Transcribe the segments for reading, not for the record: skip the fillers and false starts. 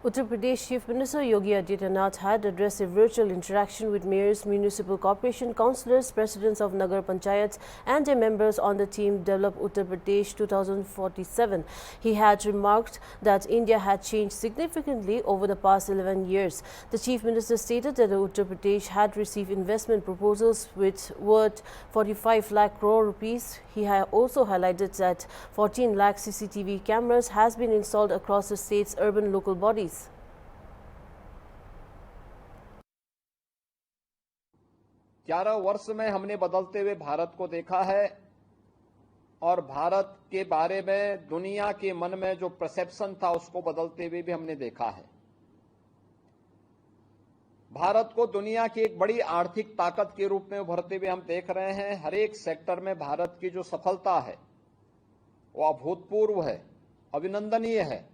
Uttar Pradesh Chief Minister Yogi Adityanath had addressed a virtual interaction with mayors, municipal corporation councillors, presidents of Nagar Panchayats and their members on the team Develop Uttar Pradesh 2047. He had remarked that India had changed significantly over the past 11 years. The Chief Minister stated that Uttar Pradesh had received investment proposals worth 45 lakh crore rupees. He also highlighted that 14 lakh CCTV cameras has been installed across the state's urban local bodies. 11 वर्ष में हमने बदलते हुए भारत को देखा है और भारत के बारे में दुनिया के मन में जो परसेप्शन था उसको बदलते हुए भी हमने देखा है। भारत को दुनिया की एक बड़ी आर्थिक ताकत के रूप में उभरते हुए हम देख रहे हैं। हर एक सेक्टर में भारत की जो सफलता है वो अभूतपूर्व है, अभिनंदनीय है।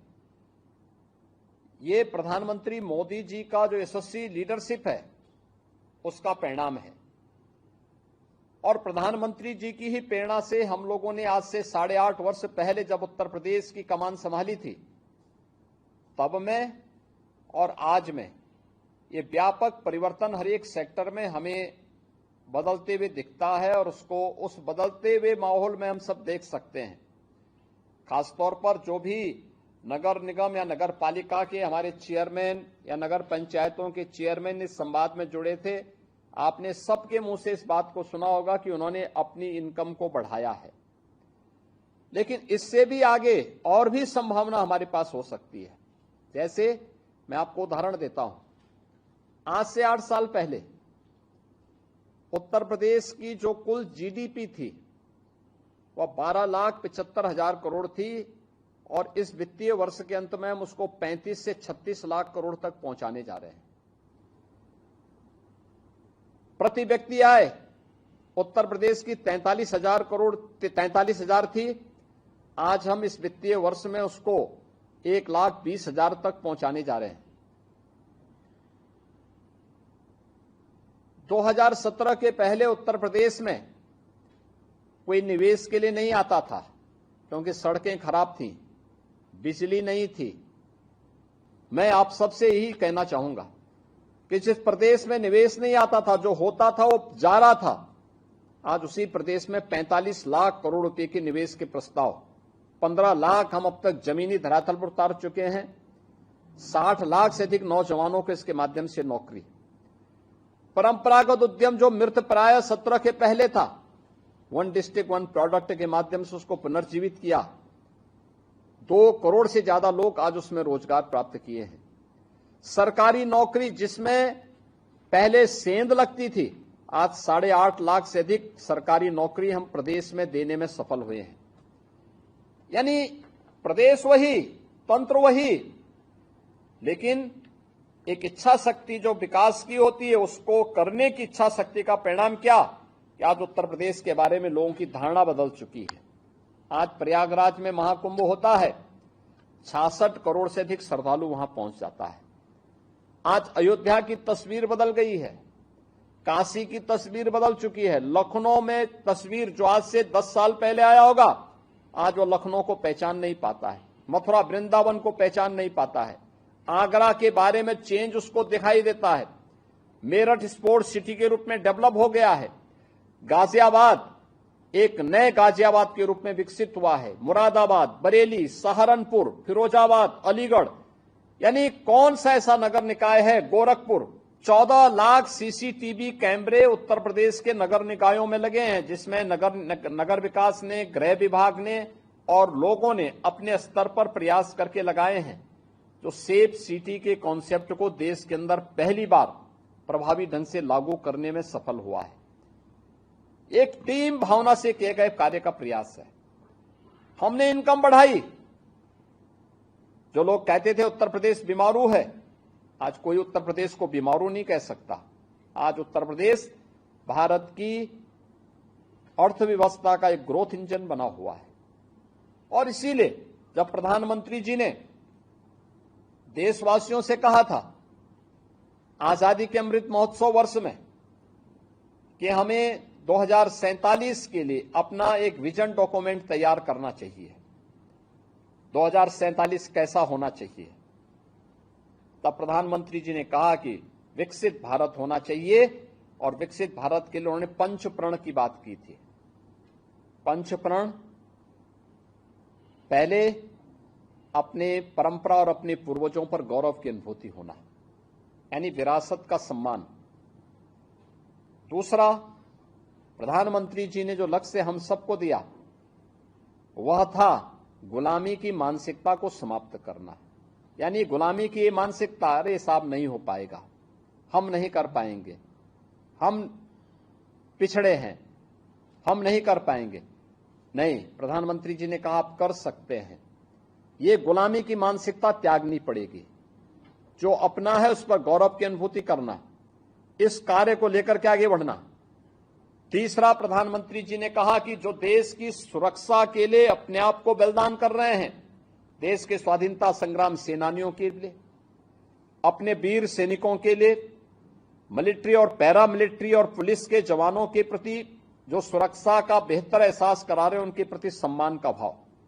ये प्रधानमंत्री मोदी जी का जो यशस्वी लीडरशिप है उसका परिणाम है और प्रधानमंत्री जी की ही प्रेरणा से हम लोगों ने आज से 8.5 वर्ष पहले जब उत्तर प्रदेश की कमान संभाली थी तब में और आज में ये व्यापक परिवर्तन हर एक सेक्टर में हमें बदलते हुए दिखता है और उसको उस बदलते हुए माहौल में हम सब देख सकते हैं। खासतौर पर जो भी नगर निगम या नगर पालिका के हमारे चेयरमैन या नगर पंचायतों के चेयरमैन इस संवाद में जुड़े थे, आपने सबके मुंह से इस बात को सुना होगा कि उन्होंने अपनी इनकम को बढ़ाया है। लेकिन इससे भी आगे और भी संभावना हमारे पास हो सकती है। जैसे मैं आपको उदाहरण देता हूं, आज से 8 साल पहले उत्तर प्रदेश की जो कुल जीडीपी थी वह 12,75,000 करोड़ थी और इस वित्तीय वर्ष के अंत में हम उसको 35 से 36 लाख करोड़ तक पहुंचाने जा रहे हैं। प्रति व्यक्ति आय उत्तर प्रदेश की 43,000 थी, आज हम इस वित्तीय वर्ष में उसको 1,20,000 तक पहुंचाने जा रहे हैं। 2017 के पहले उत्तर प्रदेश में कोई निवेश के लिए नहीं आता था क्योंकि सड़कें खराब थीं, बिजली नहीं थी। मैं आप सबसे यही कहना चाहूंगा कि जिस प्रदेश में निवेश नहीं आता था, जो होता था वो जा रहा था, आज उसी प्रदेश में 45 लाख करोड़ रुपए के निवेश के प्रस्ताव, 15 लाख हम अब तक जमीनी धरातल पर उतार चुके हैं, 60 लाख से अधिक नौजवानों को इसके माध्यम से नौकरी। परंपरागत उद्यम जो मृत प्राय 17 के पहले था, 1 डिस्ट्रिक्ट 1 प्रोडक्ट के माध्यम से उसको पुनर्जीवित किया। 2 करोड़ से ज्यादा लोग आज उसमें रोजगार प्राप्त किए हैं। सरकारी नौकरी जिसमें पहले सेंध लगती थी, आज 8.5 लाख से अधिक सरकारी नौकरी हम प्रदेश में देने में सफल हुए हैं। यानी प्रदेश वही, तंत्र वही, लेकिन एक इच्छा शक्ति जो विकास की होती है उसको करने की इच्छा शक्ति का परिणाम क्या कि आज उत्तर प्रदेश के बारे में लोगों की धारणा बदल चुकी है। आज प्रयागराज में महाकुंभ होता है, 66 करोड़ से अधिक श्रद्धालु वहां पहुंच जाता है। आज अयोध्या की तस्वीर बदल गई है, काशी की तस्वीर बदल चुकी है। लखनऊ में तस्वीर जो आज से 10 साल पहले आया होगा, आज वो लखनऊ को पहचान नहीं पाता है, मथुरा वृंदावन को पहचान नहीं पाता है। आगरा के बारे में चेंज उसको दिखाई देता है। मेरठ स्पोर्ट्स सिटी के रूप में डेवलप हो गया है। गाजियाबाद एक नए गाजियाबाद के रूप में विकसित हुआ है। मुरादाबाद, बरेली, सहारनपुर, फिरोजाबाद, अलीगढ़, यानी कौन सा ऐसा नगर निकाय है, गोरखपुर, 14 लाख सीसीटीवी कैमरे उत्तर प्रदेश के नगर निकायों में लगे हैं, जिसमें नगर विकास ने, गृह विभाग ने और लोगों ने अपने स्तर पर प्रयास करके लगाए हैं, जो सेफ सिटी के कॉन्सेप्ट को देश के अंदर पहली बार प्रभावी ढंग से लागू करने में सफल हुआ है। एक टीम भावना से किए गए कार्य का प्रयास है। हमने इनकम बढ़ाई। जो लोग कहते थे उत्तर प्रदेश बीमारू है, आज कोई उत्तर प्रदेश को बीमारू नहीं कह सकता। आज उत्तर प्रदेश भारत की अर्थव्यवस्था का एक ग्रोथ इंजन बना हुआ है और इसीलिए जब प्रधानमंत्री जी ने देशवासियों से कहा था आजादी के अमृत महोत्सव वर्ष में कि हमें 2047 के लिए अपना एक विजन डॉक्यूमेंट तैयार करना चाहिए, 2047 कैसा होना चाहिए, तब प्रधानमंत्री जी ने कहा कि विकसित भारत होना चाहिए और विकसित भारत के लिए उन्होंने पंच प्रण की बात की थी। पंच प्रण, पहले अपने परंपरा और अपने पूर्वजों पर गौरव की अनुभूति होना, यानी विरासत का सम्मान। दूसरा, प्रधानमंत्री जी ने जो लक्ष्य हम सबको दिया वह था गुलामी की मानसिकता को समाप्त करना। यानी गुलामी की ये मानसिकता, अरे साहब नहीं हो पाएगा, हम नहीं कर पाएंगे, हम पिछड़े हैं, हम नहीं कर पाएंगे। नहीं, प्रधानमंत्री जी ने कहा आप कर सकते हैं। ये गुलामी की मानसिकता त्यागनी पड़ेगी। जो अपना है उस पर गौरव की अनुभूति करना, इस कार्य को लेकर के आगे बढ़ना। तीसरा, प्रधानमंत्री जी ने कहा कि जो देश की सुरक्षा के लिए अपने आप को बलिदान कर रहे हैं, देश के स्वाधीनता संग्राम सेनानियों के लिए, अपने वीर सैनिकों के लिए, मिलिट्री और पैरा मिलिट्री और पुलिस के जवानों के प्रति जो सुरक्षा का बेहतर एहसास करा रहे हैं, उनके प्रति सम्मान का भाव,